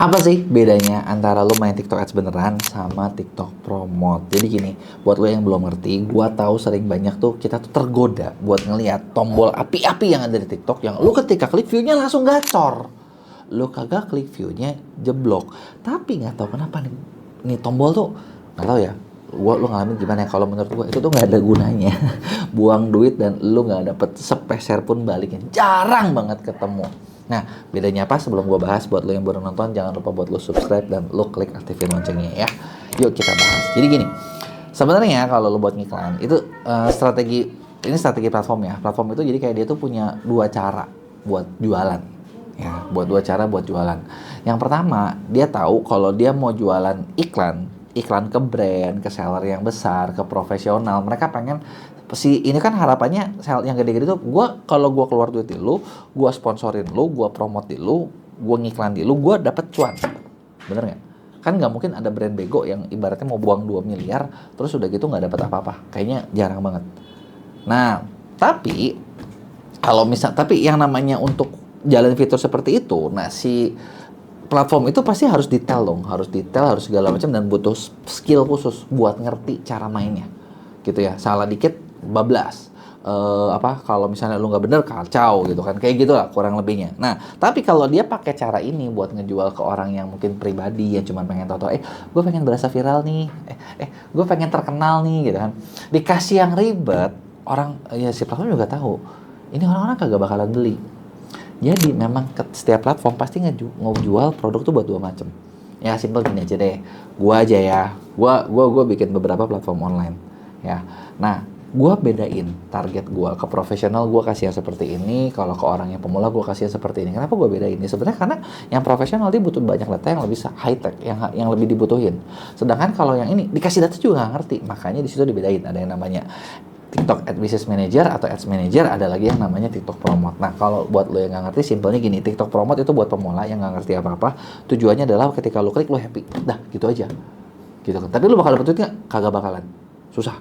Apa sih bedanya antara lo main TikTok Ads beneran sama TikTok Promote? Jadi gini, buat lo yang belum ngerti, gua tahu sering banyak tuh kita tuh tergoda buat ngelihat tombol api-api yang ada di TikTok yang lo ketika klik view-nya langsung gacor. Lo kagak klik view-nya jeblok. Tapi nggak tahu kenapa nih tombol tuh nggak tahu ya. Lo ngalamin gimana ya? Kalau menurut gua itu tuh nggak ada gunanya. Buang duit dan lo nggak dapet sepeser pun baliknya. Jarang banget ketemu. Nah, bedanya apa sebelum gue bahas, buat lo yang baru nonton, jangan lupa buat lo subscribe dan lo klik aktifin loncengnya ya. Yuk kita bahas. Jadi gini, sebenarnya kalau lo buat ngiklan, itu strategi platform ya. Platform itu jadi kayak dia tuh punya dua cara buat jualan. Ya, buat dua cara buat jualan. Yang pertama, dia tahu kalau dia mau jualan iklan ke brand, ke seller yang besar, ke profesional, mereka pengen ini kan harapannya yang gede-gede tuh kalau gue keluar duit di lu, gue sponsorin lu, gue promote di lu, gue ngiklan di lu, gue dapet cuan. Bener nggak? Kan nggak mungkin ada brand bego yang ibaratnya mau buang 2 miliar terus udah gitu nggak dapet apa-apa. Kayaknya jarang banget. Nah, tapi yang namanya untuk jalan fitur seperti itu, nah si platform itu pasti harus detail dong, harus segala macam dan butuh skill khusus buat ngerti cara mainnya, gitu ya. Salah dikit bablas. Kalau misalnya lu nggak bener kacau gitu kan, kayak gitulah kurang lebihnya. Nah, tapi kalau dia pakai cara ini buat ngejual ke orang yang mungkin pribadi yang cuma pengen tahu, gue pengen berasa viral nih, gue pengen terkenal nih gitu kan, dikasih yang ribet, orang ya si platform juga tahu ini orang-orang kagak bakalan beli. Jadi memang setiap platform pasti ngejual produk tuh buat dua macam. Ya simple gini aja deh. Gua aja ya. Gua bikin beberapa platform online. Ya. Nah, gua bedain target gua ke profesional gua kasih yang seperti ini, kalau ke orang yang pemula gua kasih yang seperti ini. Kenapa gua bedain ini? Sebenarnya karena yang profesional dia butuh banyak data yang lebih high tech, yang lebih dibutuhin. Sedangkan kalau yang ini dikasih data juga nggak ngerti. Makanya di situ dibedain, ada yang namanya TikTok Ad Business Manager atau Ads Manager, ada lagi yang namanya TikTok Promote. Nah, kalau buat lo yang nggak ngerti, simpelnya gini, TikTok Promote itu buat pemula yang nggak ngerti apa-apa. Tujuannya adalah ketika lo klik, lo happy. Dah, gitu aja. Gitu kan. Tapi lo bakal dapet duit nggak? Kagak bakalan. Susah.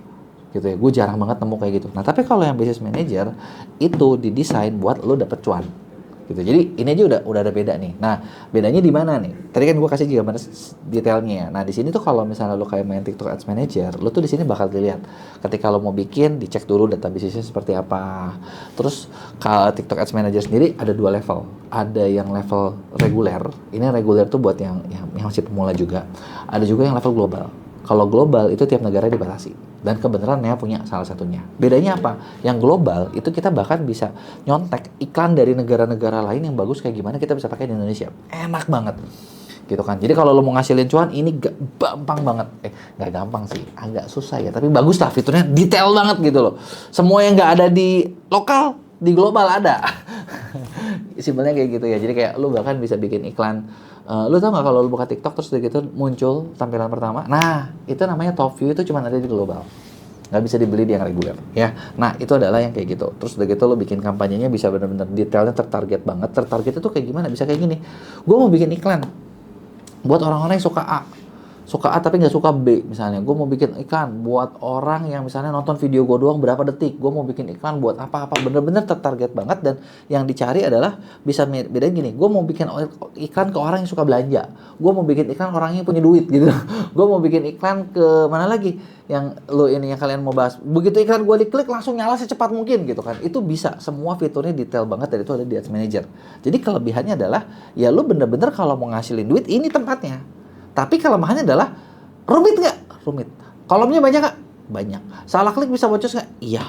Gitu ya. Gue jarang banget nemu kayak gitu. Nah, tapi kalau yang Business Manager, itu didesain buat lo dapet cuan. Gitu. Jadi ini aja udah ada beda nih. Nah, bedanya di mana nih? Tadi kan gue kasih juga detailnya ya. Nah, di sini tuh kalau misalnya lo kayak main TikTok Ads Manager, lo tuh di sini bakal dilihat. Ketika lo mau bikin, dicek dulu data bisnisnya seperti apa. Terus kalau TikTok Ads Manager sendiri ada 2 level. Ada yang level reguler. Ini reguler tuh buat yang masih pemula juga. Ada juga yang level global. Kalau global itu tiap negara dibatasi. Dan kebenaran ya punya salah satunya. Bedanya apa? Yang global itu kita bahkan bisa nyontek iklan dari negara-negara lain yang bagus kayak gimana kita bisa pakai di Indonesia. Enak banget. Gitu kan. Jadi kalau lo mau ngasilin cuan ini gampang banget. Nggak gampang sih, agak susah ya. Tapi bagus lah fiturnya, detail banget gitu loh. Semua yang nggak ada di lokal, di global ada. Simpelnya kayak gitu ya. Jadi kayak lo bahkan bisa bikin iklan. Lu tau gak kalau lu buka TikTok terus udah gitu muncul tampilan pertama, nah itu namanya top view, itu cuma ada di global, nggak bisa dibeli di yang reguler ya. Nah itu adalah yang kayak gitu. Terus udah gitu lu bikin kampanyenya bisa bener-bener detailnya tertarget banget. Tertarget itu kayak gimana, bisa kayak gini, gue mau bikin iklan buat orang-orang yang suka A tapi nggak suka B misalnya. Gue mau bikin iklan buat orang yang misalnya nonton video gue doang berapa detik. Gue mau bikin iklan buat apa-apa, bener-bener tertarget banget. Dan yang dicari adalah bisa bedain gini, gue mau bikin iklan ke orang yang suka belanja, gue mau bikin iklan orang yang punya duit gitu. Gue mau bikin iklan ke mana lagi yang yang kalian mau bahas. Begitu iklan gue diklik langsung nyala secepat mungkin gitu kan. Itu bisa, semua fiturnya detail banget dan itu ada di Ads Manager. Jadi kelebihannya adalah ya lu bener-bener kalau mau ngasilin duit ini tempatnya. Tapi kelemahannya adalah rumit nggak? Rumit. Kolomnya banyak nggak? Banyak. Salah klik bisa bocor nggak? Iya.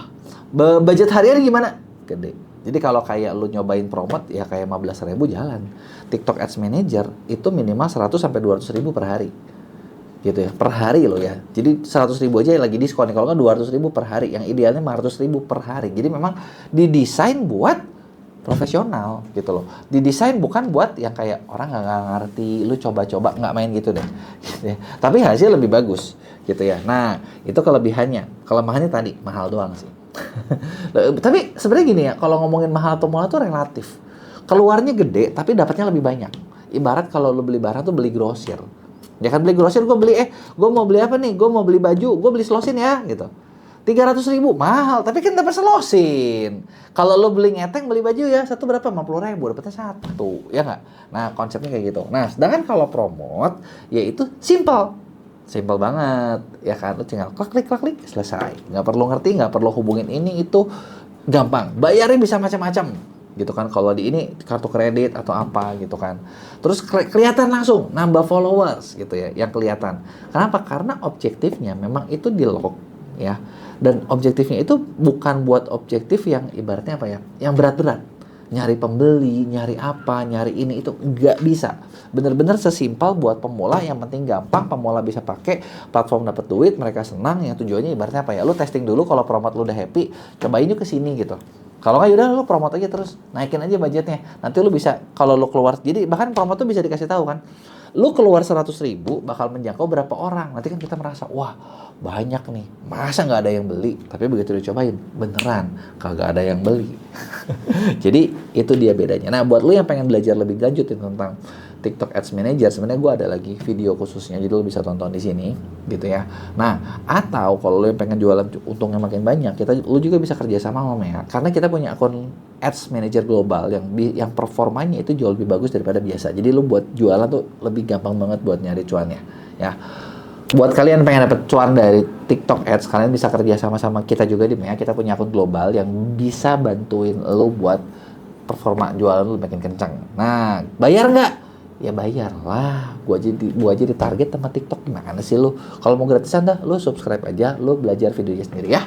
Budget harian gimana? Gede. Jadi kalau kayak lu nyobain promote ya kayak 15.000 jalan. TikTok Ads Manager itu minimal 100 sampai 200.000 per hari. Gitu ya, per hari loh ya. Jadi 100.000 aja lagi diskon. Kalau nggak 200.000 per hari. Yang idealnya 500.000 per hari. Jadi memang didesain buat profesional gitu loh. Didesain bukan buat yang kayak orang nggak ngerti, lu coba-coba nggak main gitu deh. Gitu ya. Tapi hasil lebih bagus gitu ya. Nah itu kelebihannya. Kelemahannya tadi mahal doang sih. Tapi sebenarnya gini ya, kalau ngomongin mahal atau murah tuh relatif. Keluarnya gede tapi dapatnya lebih banyak. Ibarat kalau lu beli barang tuh beli grosir. Ya kan, beli grosir gue beli gue mau beli apa nih? Gue mau beli baju, gue beli selosin ya gitu. 300.000 mahal, tapi kan dapat selosin. Kalau lo beli ngeteng, beli baju ya satu berapa? 50.000, dapetnya satu, ya nggak? Nah konsepnya kayak gitu. Nah sedangkan kalau promote, yaitu simple banget, ya kan? Lo tinggal klik selesai. Nggak perlu ngerti, nggak perlu hubungin ini itu, gampang. Bayarnya bisa macam-macam, gitu kan? Kalau di ini kartu kredit atau apa, gitu kan? Terus kelihatan langsung nambah followers, gitu ya, yang kelihatan. Kenapa? Karena objektifnya memang itu di lock, ya. Dan objektifnya itu bukan buat objektif yang ibaratnya apa ya, yang berat-berat, nyari pembeli, nyari apa, nyari ini itu, nggak bisa. Bener-bener sesimpel buat pemula, yang penting gampang, pemula bisa pakai, platform dapat duit, mereka senang, yang tujuannya ibaratnya apa ya, lu testing dulu, kalau promote lu udah happy, cobain yuk ke sini gitu. Kalau nggak yaudah lu promote aja terus, naikin aja budgetnya. Nanti lu bisa, kalau lu keluar, jadi bahkan promote tuh bisa dikasih tahu kan, lu keluar 100.000 bakal menjangkau berapa orang. Nanti kan kita merasa, wah banyak nih, masa nggak ada yang beli? Tapi begitu dicobain, beneran kagak ada yang beli. Jadi itu dia bedanya. Nah buat lu yang pengen belajar lebih lanjut tentang TikTok Ads Manager, sebenarnya gue ada lagi video khususnya, jadi lu bisa tonton di sini, gitu ya. Nah, atau kalau lu yang pengen jualan untungnya makin banyak, lu juga bisa kerja sama sama Mea, karena kita punya akun Ads Manager global yang performanya itu jauh lebih bagus daripada biasa. Jadi lu buat jualan tuh lebih gampang banget buat nyari cuannya, ya. Buat kalian pengen dapet cuan dari TikTok Ads, kalian bisa kerja sama kita juga di Mea. Kita punya akun global yang bisa bantuin lu buat performa jualan lu makin kencang. Nah, bayar nggak? Ya bayar lah. Gua aja ditarget sama TikTok, gimana sih lu? Kalau mau gratisan dah, lu subscribe aja, lu belajar videonya sendiri ya.